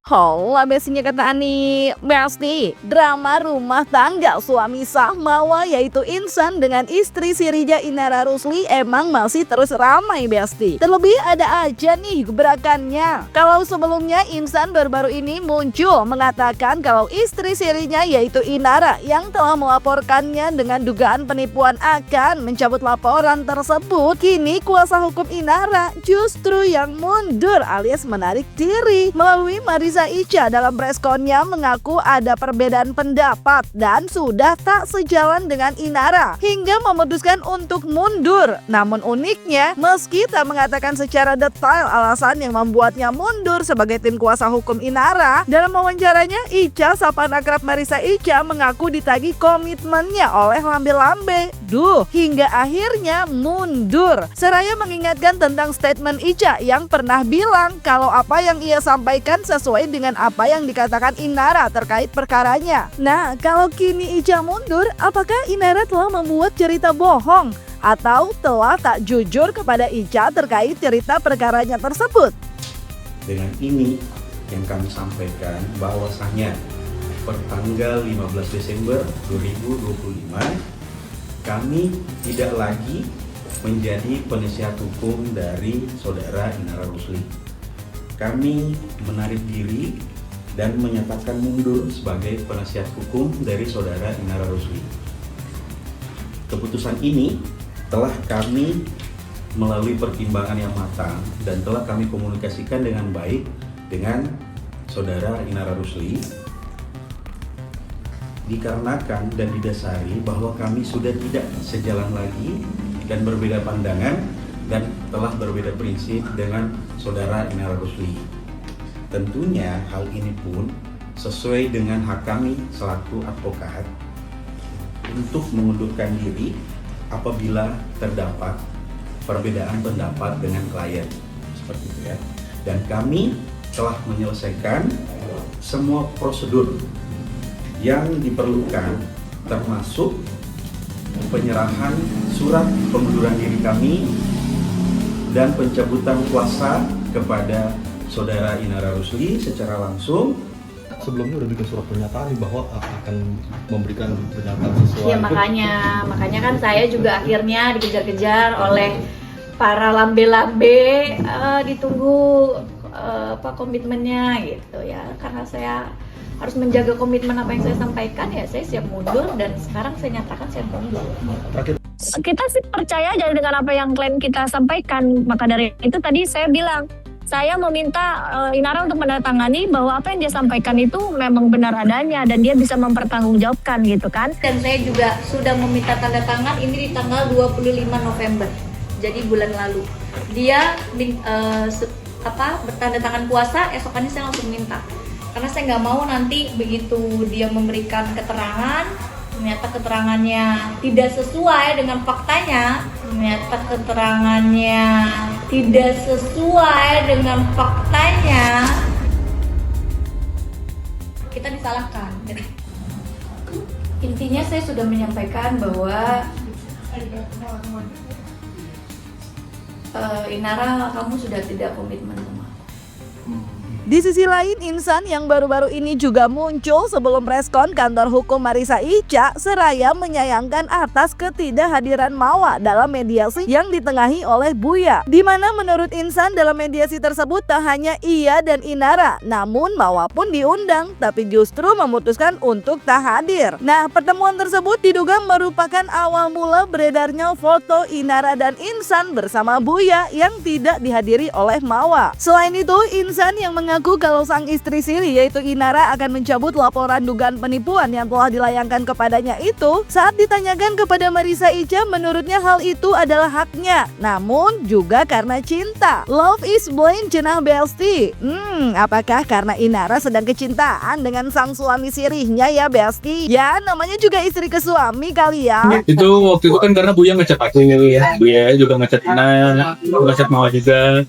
Hola bestinya kata Ani. Besti, drama rumah tangga suami sah Mawa yaitu Insan dengan istri si Rija Inara Rusli emang masih terus ramai besti. Terlebih ada aja nih gebrakannya. Kalau sebelumnya Insan baru-baru ini muncul mengatakan kalau istri sirinya yaitu Inara yang telah melaporkannya dengan dugaan penipuan akan mencabut laporan tersebut. Kini kuasa hukum Inara justru yang mundur alias menarik diri. Melalui Marisa Ica dalam preskonnya mengaku ada perbedaan pendapat dan sudah tak sejalan dengan Inara hingga memutuskan untuk mundur. Namun uniknya, meski tak mengatakan secara detail alasan yang membuatnya mundur sebagai tim kuasa hukum Inara, dalam wawancaranya Ica, sapaan akrab Marisa Ica, mengaku ditagih komitmennya oleh lambe-lambe. Hingga akhirnya mundur. Seraya mengingatkan tentang statement Ica yang pernah bilang kalau apa yang ia sampaikan sesuai dengan apa yang dikatakan Inara terkait perkaranya. Nah, kalau kini Ica mundur, apakah Inara telah membuat cerita bohong atau telah tak jujur kepada Ica terkait cerita perkaranya tersebut? Dengan ini yang kami sampaikan bahwasanya pertanggal 15 Desember 2025 kami tidak lagi menjadi penasihat hukum dari saudara Inara Rusli. Kami menarik diri dan menyatakan mundur sebagai penasihat hukum dari saudara Inara Rusli. Keputusan ini telah kami melalui pertimbangan yang matang dan telah kami komunikasikan dengan baik dengan saudara Inara Rusli, dikarenakan dan didasari bahwa kami sudah tidak sejalan lagi dan berbeda pandangan dan telah berbeda prinsip dengan saudara Inara Rusli. Tentunya hal ini pun sesuai dengan hak kami selaku advokat untuk mengundurkan diri apabila terdapat perbedaan pendapat dengan klien, seperti itu ya. Dan kami telah menyelesaikan semua prosedur yang diperlukan, termasuk penyerahan surat pengunduran diri kami dan pencabutan kuasa kepada saudara Inara Rusli secara langsung. Sebelumnya udah bikin surat pernyataan nih bahwa akan memberikan pernyataan sesuai. Ya makanya kan saya juga akhirnya dikejar-kejar oleh para lambe-lambe, ditunggu komitmennya gitu ya. Karena saya harus menjaga komitmen apa yang saya sampaikan, ya saya siap mundur dan sekarang saya nyatakan saya mundur. Kita sih percaya aja dengan apa yang klien kita sampaikan. Maka dari itu tadi saya bilang, saya meminta Inara untuk menandatangani bahwa apa yang dia sampaikan itu memang benar adanya dan dia bisa mempertanggungjawabkan gitu kan. Dan saya juga sudah meminta tanda tangan ini di tanggal 25 November. Jadi bulan lalu. Dia bertanda tangan kuasa, esokannya saya langsung minta. Karena saya nggak mau nanti begitu dia memberikan keterangan, ternyata keterangannya tidak sesuai dengan faktanya, kita disalahkan. Intinya saya sudah menyampaikan bahwa Inara, kamu sudah tidak komitmen sama aku. Di sisi lain, Insan yang baru-baru ini juga muncul sebelum preskon kantor hukum Marisa Ica seraya menyayangkan atas ketidakhadiran Mawa dalam mediasi yang ditengahi oleh Buya. Di mana menurut Insan dalam mediasi tersebut tak hanya ia dan Inara, namun Mawa pun diundang, tapi justru memutuskan untuk tak hadir. Nah, pertemuan tersebut diduga merupakan awal mula beredarnya foto Inara dan Insan bersama Buya yang tidak dihadiri oleh Mawa. Selain itu, Insan yang mengaku kalau sang istri siri yaitu Inara akan mencabut laporan dugaan penipuan yang telah dilayangkan kepadanya itu. Saat ditanyakan kepada Marisa Ica, menurutnya hal itu adalah haknya, namun juga karena cinta. Love is blind, cenah Besti. Apakah karena Inara sedang kecintaan dengan sang suami sirihnya ya Besti? Ya namanya juga istri ke suami kali ya. Itu waktu itu kan karena Buya ngechat aku ya. Buya juga ngechat Ina, ngechat Mawa juga.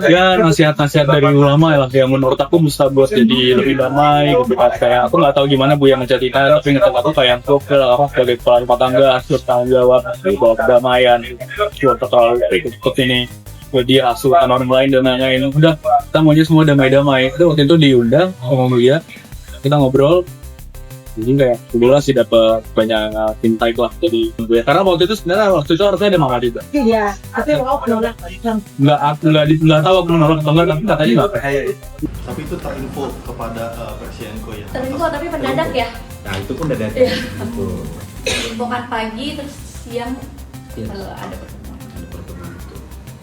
Ya nasihat-nasihat dari ulama ya, yang menurut aku bisa buat jadi lebih damai gitu kan. Kayak aku nggak tahu gimana Bu yang ngechat Ina, tapi ngechat aku kayak aku sebagai kepala rumah tangga harus bertanggung jawab bawa kedamaian buat terlalu ikut ini. dia asuhan orang lain dan nanyain udah kita maunya semua damai-damai. Itu waktu itu diundang ngomong dia, kita ngobrol. Jadi kayak kebetulan sih dapat banyak insight lah jadi gue. Karena waktu itu sebenarnya harusnya ada Mama juga. Iya, tapi mau menolak. Nggak tahu aku menolak atau enggak, tapi katanya nggak. Tapi itu terinfo kepada Presidenko ya. Terinfo tapi mendadak ya. Nah itu pun ada Iya. Betul. Infokan pagi terus siang Yes. ada pertemuan. Ada pertemuan itu.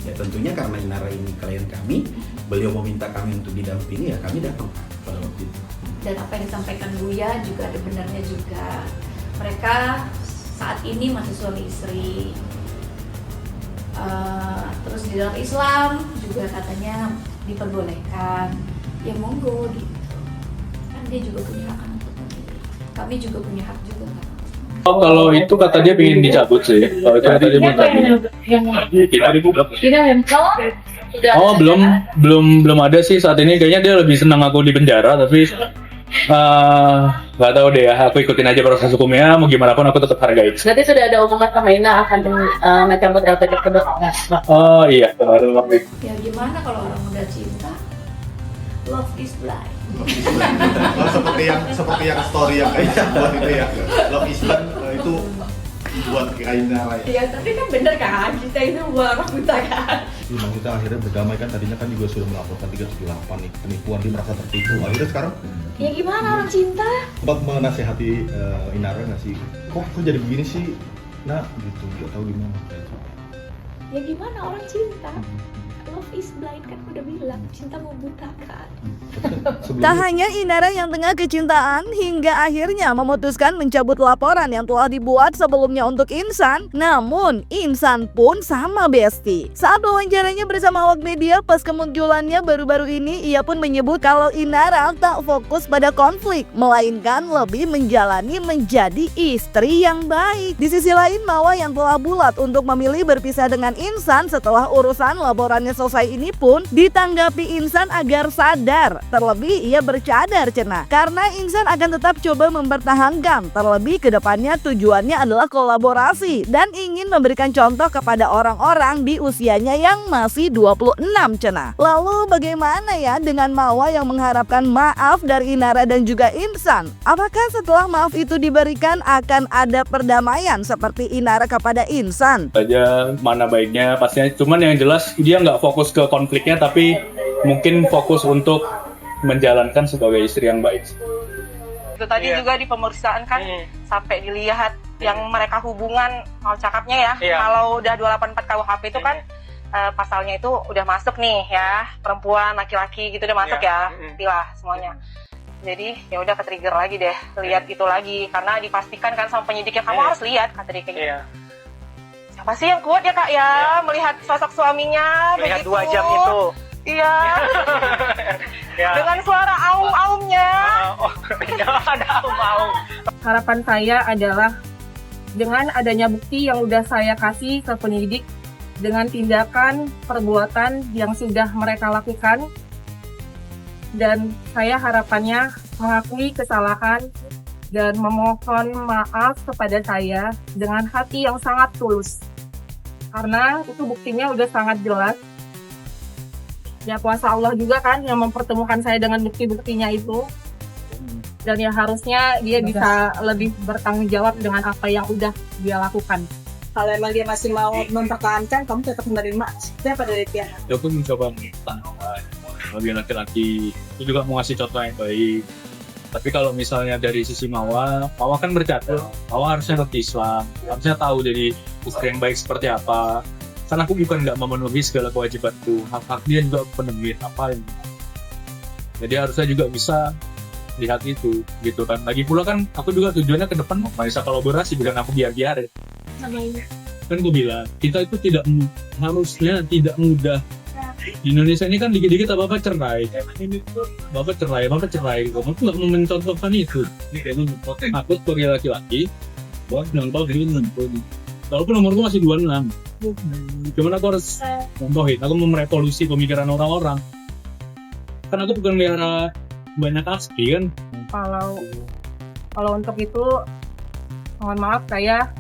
Ya tentunya karena Inara ini klien kami, beliau meminta kami untuk didampingi, ya kami datang pada waktu itu. Dan apa yang disampaikan Buya juga ada benarnya juga. Mereka saat ini masih suami istri. Terus di dalam Islam juga katanya diperbolehkan. Ya monggo gitu. Kan dia juga punya hak untuk memilih. Kami juga punya hak juga kan. Oh, kalau itu kata dia pengen dicabut sih. Kalau itu kata dia mau cabut. Kita dibuka. Oh belum ada sih saat ini. Kayaknya dia lebih senang aku di penjara, tapi nggak tahu deh ya. Aku ikutin aja proses hukumnya. Mau gimana pun aku tetap hargai. Berarti sudah ada omongan sama Ina akan mencabut LP tersebut. Oh iya. Ya gimana kalau orang udah cinta? Love is blind. Oh, seperti yang story yang kayak buat itu ya. Love Islam itu buat Inara ya. Iya tapi kan bener kan, kita itu buat orang buta kan. Memang kita akhirnya berdamai kan, tadinya kan juga sudah melaporkan 378 nih penipuan, dia merasa tertipu. Akhirnya sekarang Ya gimana orang cinta? Mbak menasehati Inara nggak sih? Kok jadi begini sih? Nah gitu, nggak tahu gimana. Ya gimana orang cinta? Love is blind kan udah bilang, cinta membutakan. Tak hanya Inara yang tengah kecintaan hingga akhirnya memutuskan mencabut laporan yang telah dibuat sebelumnya untuk Insan, namun Insan pun sama Besti. Saat wawancaranya bersama awak media pas kemunculannya baru-baru ini, ia pun menyebut kalau Inara tak fokus pada konflik, melainkan lebih menjalani menjadi istri yang baik. Di sisi lain, Mawa yang telah bulat untuk memilih berpisah dengan Insan setelah urusan laporannya selesai ini pun ditanggapi Insan agar sadar. Terlebih ia bercadar cenah karena Insan akan tetap coba mempertahankan. Terlebih kedepannya tujuannya adalah kolaborasi dan ingin memberikan contoh kepada orang-orang di usianya yang masih 26 cenah. Lalu bagaimana ya dengan Mawa yang mengharapkan maaf dari Inara dan juga Insan? Apakah setelah maaf itu diberikan akan ada perdamaian seperti Inara kepada Insan? Aja mana baiknya pastinya. Cuman yang jelas dia nggak fokus ke konfliknya, tapi mungkin fokus untuk menjalankan sebagai istri yang baik. Itu tadi juga di pemeriksaan kan sampai dilihat yang mereka hubungan mau cakapnya ya. Kalau udah 284 KUHP itu kan pasalnya itu udah masuk nih ya, perempuan, laki-laki gitu udah masuk ya, pilah semuanya. Jadi ya udah ke-trigger lagi deh, lihat itu lagi karena dipastikan kan sama penyidiknya kamu harus lihat kata dia kayak gitu. Siapa sih yang kuat ya Kak ya melihat sosok suaminya melihat begitu. 2 jam itu. Iya. Dengan suara aum-aumnya. Ada aum-aum. Harapan saya adalah dengan adanya bukti yang udah saya kasih ke penyidik, dengan tindakan perbuatan yang sudah mereka lakukan, dan saya harapannya mengakui kesalahan dan memohon maaf kepada saya dengan hati yang sangat tulus. Karena itu buktinya udah sangat jelas. Ya kuasa Allah juga kan yang mempertemukan saya dengan bukti-buktinya itu. Dan ya harusnya dia bisa lebih bertanggung jawab dengan apa yang udah dia lakukan. Kalau emang dia masih mau mempertahankan, kamu tetap menerima. Siapa dari dia? Dia pun mencoba menentang bagi laki-laki itu juga mau ngasih contoh yang baik. Tapi kalau misalnya dari sisi Mawa kan bercadar. Mawa harusnya ngerti Islam, harusnya tahu jadi istri yang baik seperti apa. Karena aku bukan nggak memenuhi segala kewajibanku, hak-hak dia juga penuhi apa yang. Jadi harusnya juga bisa lihat itu, gitu kan. Lagi pula kan aku juga tujuannya ke depan mau bisa kolaborasi, bukan aku biar-biar. Kan gue bilang kita itu harusnya tidak mudah. Di Indonesia ini kan dikit-dikit apa-apa cerai. Bapak cerai. Kamu tuh nggak mau mencontohkan itu. Aku sebagai laki-laki, buat nonton ini. Walaupun nomorku masih 26. Cuman aku harus contohin, aku mau merevolusi pemikiran orang-orang. Kan aku bukan melihara banyak aksi kan. Kalau untuk itu, mohon maaf saya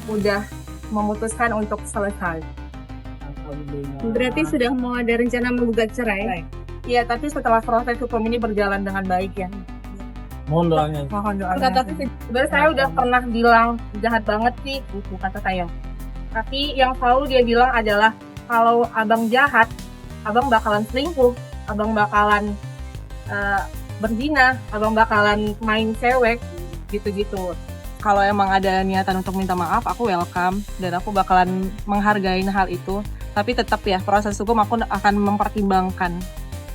udah memutuskan untuk selesai. Berarti sudah mau ada rencana menggugat cerai? Iya, tapi setelah proses hukum ini berjalan dengan baik ya. Mohon doanya. Mohon doanya. Enggak, tapi sebenarnya saya udah pernah bilang jahat banget sih, itu kata saya. Tapi yang selalu dia bilang adalah kalau abang jahat, abang bakalan selingkuh, abang bakalan berzina, abang bakalan main cewek, gitu-gitu. Kalau emang ada niatan untuk minta maaf, aku welcome dan aku bakalan menghargai hal itu. Tapi tetap ya, proses hukum aku akan mempertimbangkan.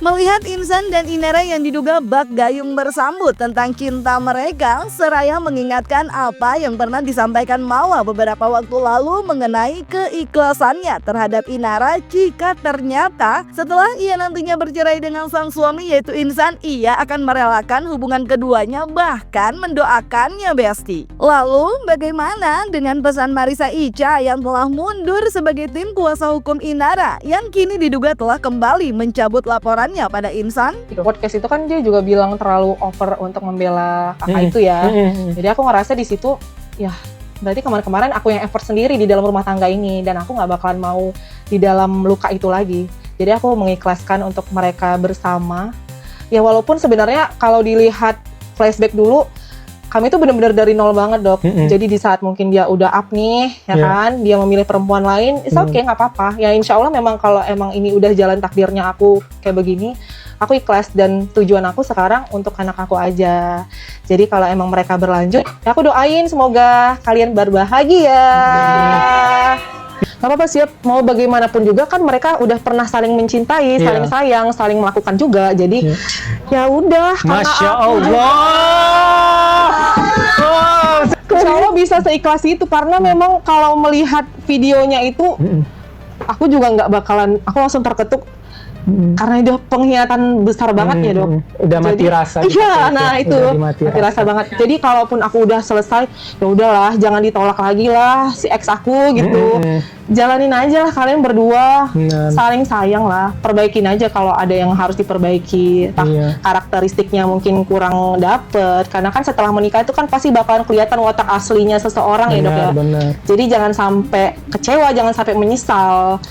Melihat Insan dan Inara yang diduga bak gayung bersambut tentang cinta mereka, seraya mengingatkan apa yang pernah disampaikan Mawa beberapa waktu lalu mengenai keikhlasannya terhadap Inara jika ternyata setelah ia nantinya bercerai dengan sang suami yaitu Insan, ia akan merelakan hubungan keduanya bahkan mendoakannya Besti. Lalu bagaimana dengan pesan Marissa Ica yang telah mundur sebagai tim kuasa hukum Inara yang kini diduga telah kembali mencabut laporan pada Insan? Podcast itu kan dia juga bilang terlalu over untuk membela kakak itu ya. Jadi aku ngerasa di situ ya berarti kemarin-kemarin aku yang effort sendiri di dalam rumah tangga ini dan aku nggak bakalan mau di dalam luka itu lagi. Jadi aku mengikhlaskan untuk mereka bersama. Ya walaupun sebenarnya kalau dilihat flashback dulu kami tuh benar-benar dari nol banget dok. Jadi di saat mungkin dia udah up nih, ya kan, dia memilih perempuan lain, it's okay, nggak apa-apa. Ya insya Allah memang kalau emang ini udah jalan takdirnya aku kayak begini, aku ikhlas dan tujuan aku sekarang untuk anak aku aja. Jadi kalau emang mereka berlanjut, ya aku doain semoga kalian berbahagia. Gak apa-apa siap, mau bagaimanapun juga kan mereka udah pernah saling mencintai, saling sayang, saling melakukan juga. Jadi ya udah. Masya Allah. Insya Allah bisa seikhlas itu karena memang kalau melihat videonya itu aku juga nggak bakalan, aku langsung terketuk karena itu pengkhianatan besar banget ya dok. Udah mati rasa. Iya, nah itu mati rasa banget. Jadi kalaupun aku udah selesai, ya udahlah, jangan ditolak lagi lah si ex aku gitu. Jalanin aja lah kalian berdua, saling sayang lah, perbaikin aja kalau ada yang harus diperbaiki. Karakteristiknya mungkin kurang dapet, karena kan setelah menikah itu kan pasti bakalan kelihatan watak aslinya seseorang ya dok ya. Jadi jangan sampai kecewa, jangan sampai menyesal.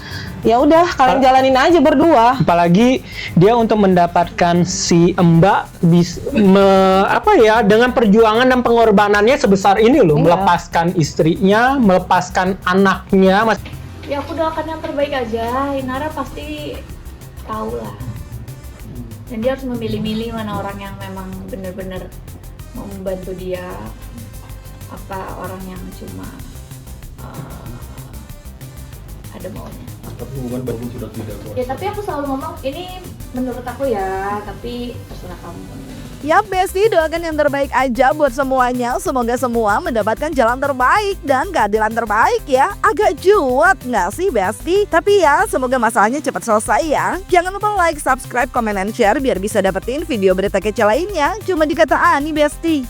Ya udah kalian jalanin aja berdua. Apalagi dia untuk mendapatkan si Mbak dengan perjuangan dan pengorbanannya sebesar ini loh, melepaskan istrinya, melepaskan anaknya. Ya aku doakan yang terbaik aja. Inara pasti tahu lah. Dan dia harus memilih-milih mana orang yang memang benar-benar mau membantu dia, apa orang yang cuma ada maunya. Tapi hubungan baru sudah tidak kuat. Ya tapi aku selalu ngomong ini menurut aku ya, tapi terserah kamu. Yap Besti, doakan yang terbaik aja buat semuanya. Semoga semua mendapatkan jalan terbaik dan keadilan terbaik ya. Agak juat nggak sih Besti? Tapi ya semoga masalahnya cepat selesai ya. Jangan lupa like, subscribe, comment, and share biar bisa dapetin video berita kece lainnya. Cuma di Kata Ani Besti.